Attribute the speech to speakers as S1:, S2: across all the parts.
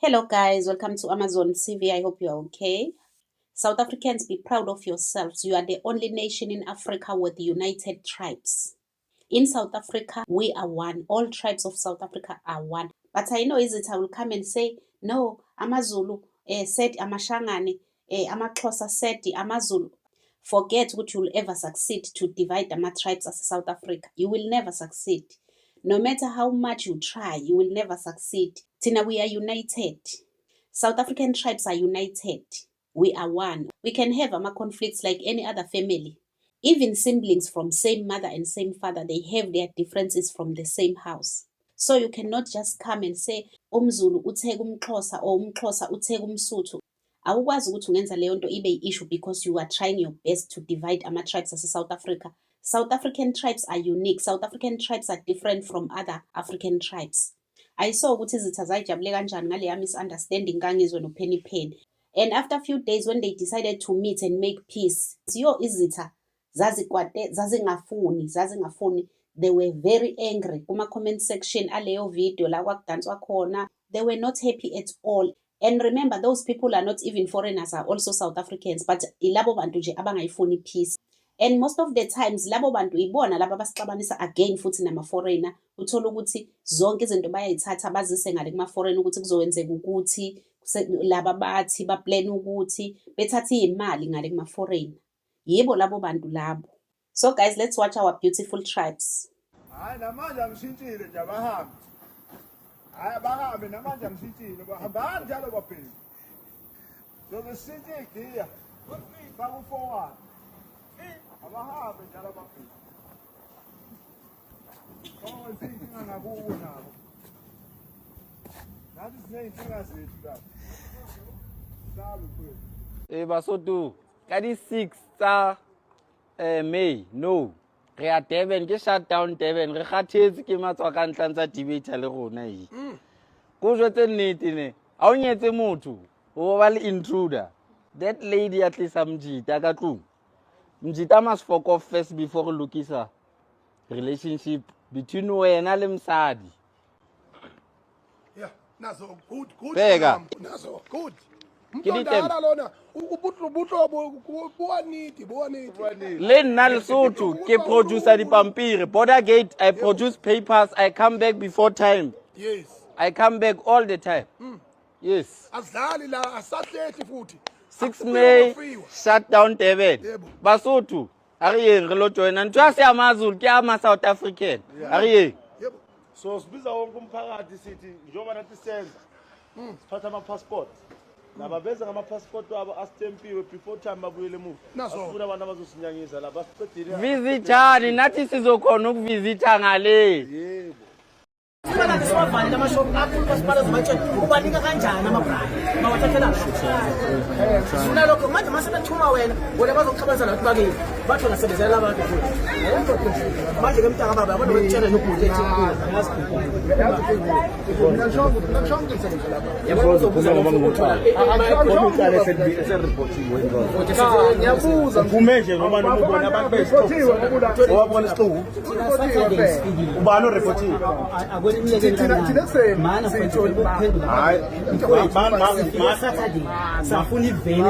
S1: Hello guys, welcome to Amazon TV. I hope you are okay. South Africans, be proud of yourselves. You are the only nation in Africa with united tribes. In South Africa, we are one. All tribes of South Africa are one. But I know Izita will come and say, no, AmaZulu said AmaShangane, AmaXhosa said AmaZulu. Forget what you will ever succeed to divide the tribes as South Africa. You will never succeed. No matter how much you try, you will never succeed. Tina, we are united. South African tribes are united. We are one. We can have conflicts like any other family. Even siblings from same mother and same father, they have their differences from the same house. So you cannot just come and say, umZulu utheka umXhosa or umXhosa utheka umSuthu. Awukwazi ukuthi ungenza leyo nto ibe issue because you are trying your best to divide tribes as South Africa. South African tribes are unique. South African tribes are different from other African tribes. I saw ukuthi izitha zayijabule kanjani ngale misunderstanding kangizwe noPenny Penny. And after a few days when they decided to meet and make peace, izitha zazingafuni. They were very angry. Kuma comment section aleyo video la kwakudanswa khona, they were not happy at all. And remember, those people are not even foreigners, are also South Africans, but ilabo bantu nje abangayifuni peace. And most of the times labo bantu ibona laba basixabanisa again futhi nama foreigner. Uthola ukuthi zonke izinto bayayithatha bazise ngale kuma foreigner ukuthi kuzowenzeka ukuthi laba bathi ba plan ukuthi bethatha imali ngale kuma foreigner. Yebo labo bantu labo. So guys, let's watch our beautiful tribes.
S2: Hayi namanje angishintshile nje abahambi. Hayi abahambi namanje angishintshile bahamba njalo baphela. Zokushintsha igiya. Baku forward. Abahambi njalo baphela. Oh, izinkinga ngakubo nabo. Nathi sineyinkinga zethu lapha. Sabe kwethu.
S3: Basotu ka di 6 tsa May no re a Durban ke shut down Durban re kgathetse ke matswa ka ntla ntsa debate le rona e go jwetse nnete ne a o nyetse motho o ba le intruder that lady at least amjita ka tlung mjita must fuck off first before lokisa relationship between wena le msadi.
S2: Yeah, nazo good
S3: Bega.
S2: nazo good.
S3: Kiditema
S2: lona ubutlo buaniti
S3: le nna Lesotho ke producer dipampiri border gate. I produce papers. I come back before time.
S2: Yes,
S3: I come back all the time. Yes.
S2: azali la asahlethi futhi
S3: 6 May shut down Durban. Basotho ari yeng re lo joina ntwa se amaZulu ke ama South African ari yeng.
S2: Yebo, so sibiza wonke umphakathi sithi njoba nathi senza siphatha ama passport laba beza ngama passport wabo astempiwe before time babuyele emuva. Asifuna abantu abazosinyanyisa la basiqedile.
S3: Visitani nathi sizokhona ukuvisita ngale.
S2: Yebo.
S4: Sibona ngiswavali lamashop apho umasipala zobatshela ubanika kanjani amabrand bawathathela sifuna lokho manje masebethuma wena bazokuxabanisa nathi bakini batho ngasebenzela abantu futhi manje ke mntaka baba yabona bekutshela nokuthi
S2: ngiyabuza
S5: Umeje noma nomubona abantu besiphotiwe owabona isiqhubu ubani oreportiwe
S4: safuna iveni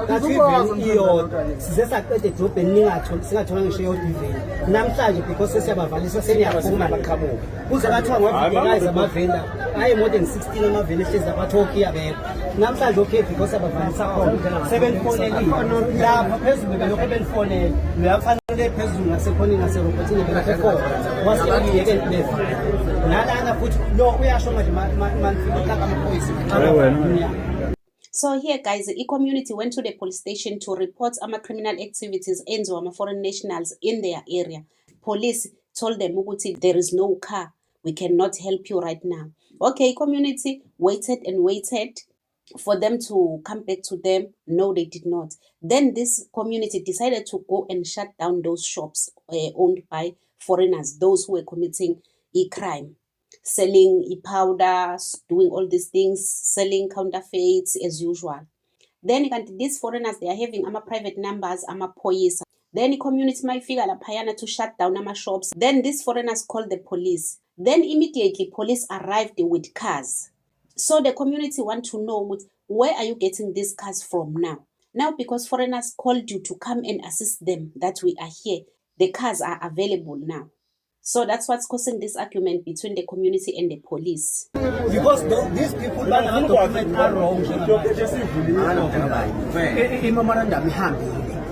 S4: kathi iveni iyodwa size saqeda edrobheni singathola ngisho iyodwa iveni namhlanje because sesiyabavalisa seniyaphuma baqhamuka kuze bathiwa ngovigilayiza amavenda aye more than 16 amaveni ehlezi abathoki yabekho namhlanje okay because abavalisa khona 7 fonelini lapha phezulu belokho ebenifonele uyafanele phezulu ngasekhona ngaserobotini belokho wasiyeke bevale nalana futhi lo uyasho manje manifika amaphoyisa.
S1: So here guys, the community went to the police station to report criminal activities enziwa foreign nationals in their area. Police told them ukuthi there is no car, we cannot help you right now. Okay, community waited and waited for them to come back to them. No, they did not. Then this community decided to go and shut down those shops owned by foreigners, those who were committing a crime, selling powders, doing all these things, selling counterfeits as usual. Then these foreigners, they are having private numbers, police. Then the community might figure to shut down shops. Then these foreigners called the police. Then immediately police arrived with cars So the community want to know, where are you getting these cars from now? Now, because foreigners called you to come and assist them, that we are here, the cars are available now. So that's what's causing this argument between the community and the police.
S4: Because these people that are document are wrong. Memorandum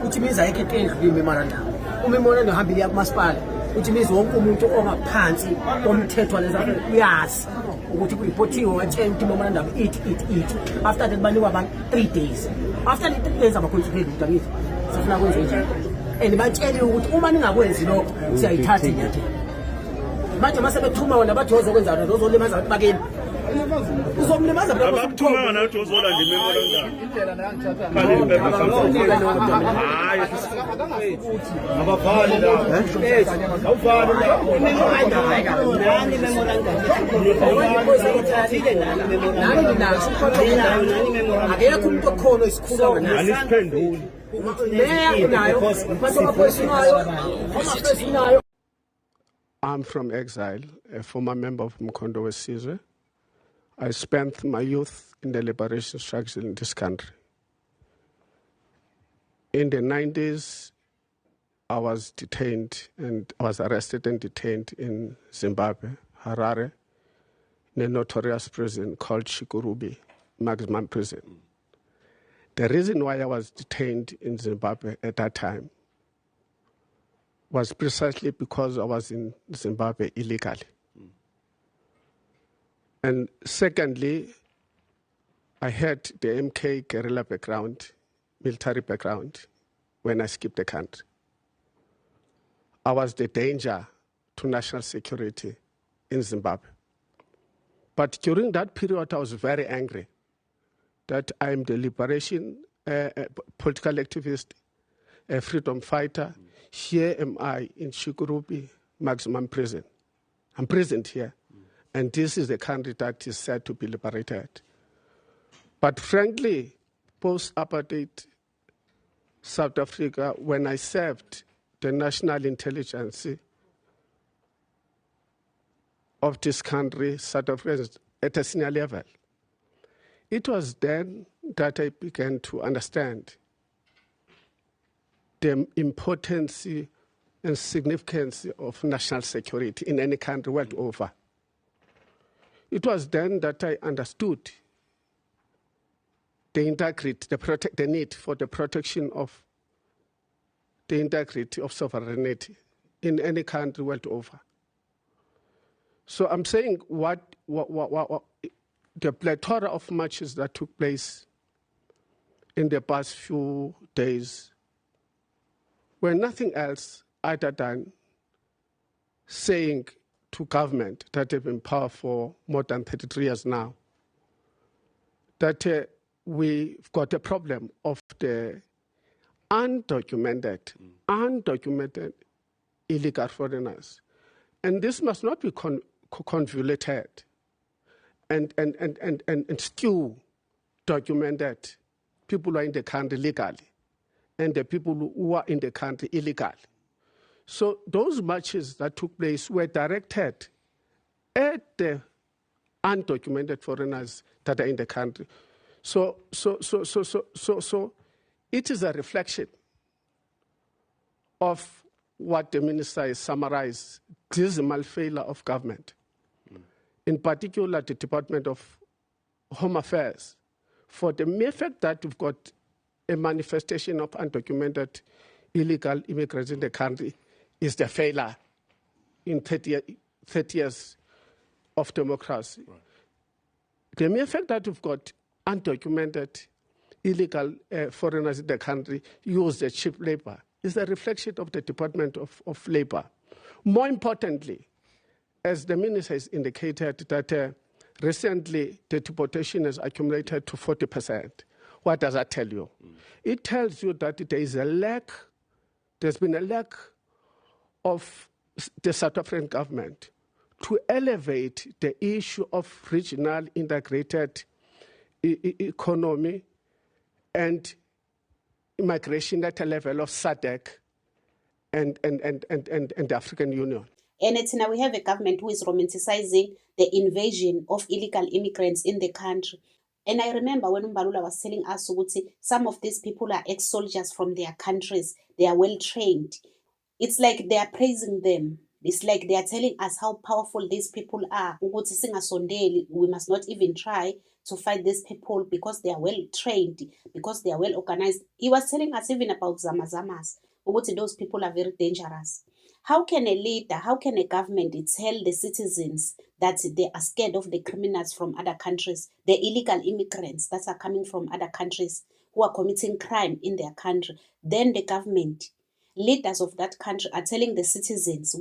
S4: which means I can take the memorandum. Memorandum have been masipala, which means wonke umuntu ongaphansi komthetho lezakhe uyazi ukuthi kuyiphothiwe attempt memorandum it. After that banikwa abantu 3 days. After the 3 days abaconcentrate ukuthi sifuna kwenza njani. And batshele ukuthi uma ningakwenzi lokho siyayithatha inyathelo. Manje masebethuma wona bathi ozokwenza lo ozolimaza abantu bakini. Uzomlimaza
S2: abakuthuma wona uthi uzolanda imemorandum indlela nangithatha hayi abavali la awuvali la akekho umuntu okhona isikhulu anisiphenduli
S6: I'm from exile, a former member of Mkondo Wesizwe. I spent my youth in the liberation struggle in this country. In the 90s, I was detained and I was arrested and detained in Zimbabwe, Harare, in a notorious prison called Chikurubi, maximum prison. The reason why I was detained in Zimbabwe at that time was precisely because I was in Zimbabwe illegally. And secondly, I had the MK guerrilla background, military background, when I skipped the country. I was the danger to national security in Zimbabwe. But during that period, I was very angry that I'm the liberation political activist, a freedom fighter. Here am I in Chikurubi maximum prison. I'm prisoned here. And this is the country that is said to be liberated. But frankly, post-apartheid South Africa, when I served the national intelligence of this country, South Africa, at a senior level, it was then that I began to understand the importance and significance of national security in any country world over. It was then that I understood the integrity, the need for the protection of the integrity of sovereignty in any country world over. So I'm saying what the plethora of marches that took place in the past few days were nothing else other than saying to government that have been in power for more than 33 years now, that we've got a problem of the undocumented illegal foreigners. And this must not be convoluted and skew documented people who are in the country legally and the people who are in the country illegally. So those marches that took place were directed at the undocumented foreigners that are in the country. So it is a reflection of what the minister has summarized, dismal failure of government, in particular the Department of Home Affairs, for the mere fact that we've got a manifestation of undocumented illegal immigrants in the country is the failure in 30 years of democracy. Right. The mere fact that we've got undocumented illegal foreigners in the country use the cheap labor is a reflection of the Department of Labor. More importantly, as the minister has indicated that recently the deportation has accumulated to 40%. What does that tell you? It tells you that there is a lack, there's been a lack of the South African government to elevate the issue of regional integrated economy and immigration at a level of SADC and the African Union.
S1: And now we have a government who is romanticizing the invasion of illegal immigrants in the country. And I remember when Mbalula was telling us some of these people are ex-soldiers from their countries. They are well trained. It's like they are praising them. It's like they are telling us how powerful these people are. We must not even try to fight these people because they are well trained, because they are well organized. He was telling us even about Zamazamas. Those people are very dangerous. How can a leader, how can a government tell the citizens that they are scared of the criminals from other countries, the illegal immigrants that are coming from other countries who are committing crime in their country? Then the government, leaders of that country are telling the citizens,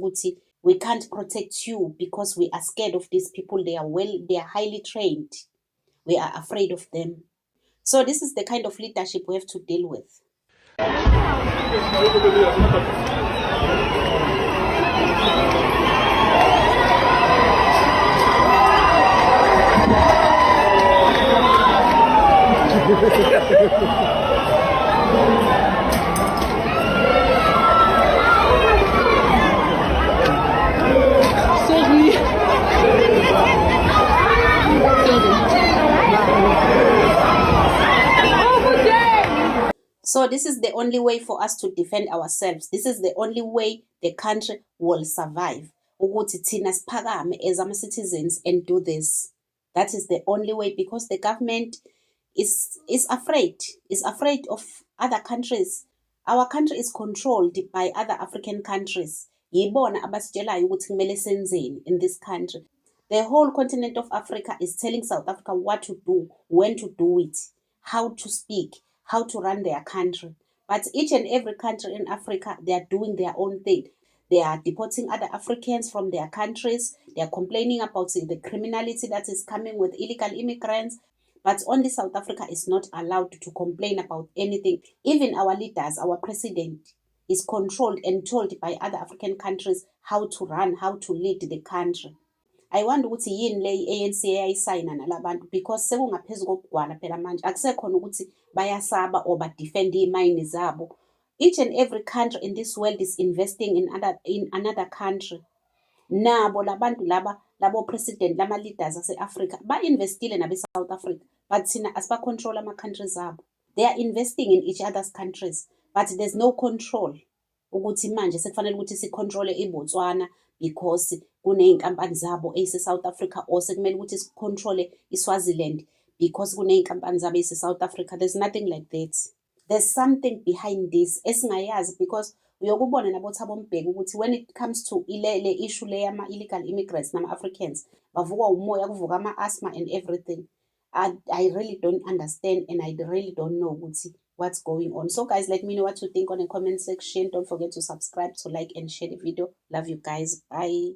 S1: we can't protect you because we are scared of these people. They are highly trained. We are afraid of them. So this is the kind of leadership we have to deal with. So this is the only way for us to defend ourselves. This is the only way the country will survive. As citizens and do this. That is the only way, because the government is afraid. Is afraid of other countries. Our country is controlled by other African countries. In this country. The whole continent of Africa is telling South Africa what to do, when to do it, how to speak, how to run their country. But each and every country in Africa, they are doing their own thing. They are deporting other Africans from their countries. They are complaining about the criminality that is coming with illegal immigrants. But only South Africa is not allowed to complain about anything. Even our leaders, our president, is controlled and told by other African countries how to run, how to lead the country. I wonder ukuthi yini le ANC eyayisayina nalabantu, because sekungaphezu kokugwala phela manje akusekhona ukuthi bayasaba or badefend imayini zabo. Each and every country in this world is investing in another country. Nabo labantu labo president lama leaders ase-Africa ba-investile nabe-South Africa, but thina asiba-control ama-countries abo. They are investing in each other's countries, but there's no control. Ukuthi manje sekufanele ukuthi sicontrole iBotswana because kuney'nkampani zabo ey'se-South Africa, or sekumele ukuthi sicontrole iSwaziland because kuney'nkampani zabo ey'se-South Africa. There's nothing like that. There's something behind this esingayazi, because uyokubona nabo Thabo Mbeki ukuthi when it comes to le issue le yama-illegal immigrants nama-Africans, bavukwa umoya, kuvuka ama-asthma and everything. I really don't understand, and I really don't know what's going on. So guys, let me know what you think on the comment section. Don't forget to subscribe, to like and share the video. Love you guys. Bye.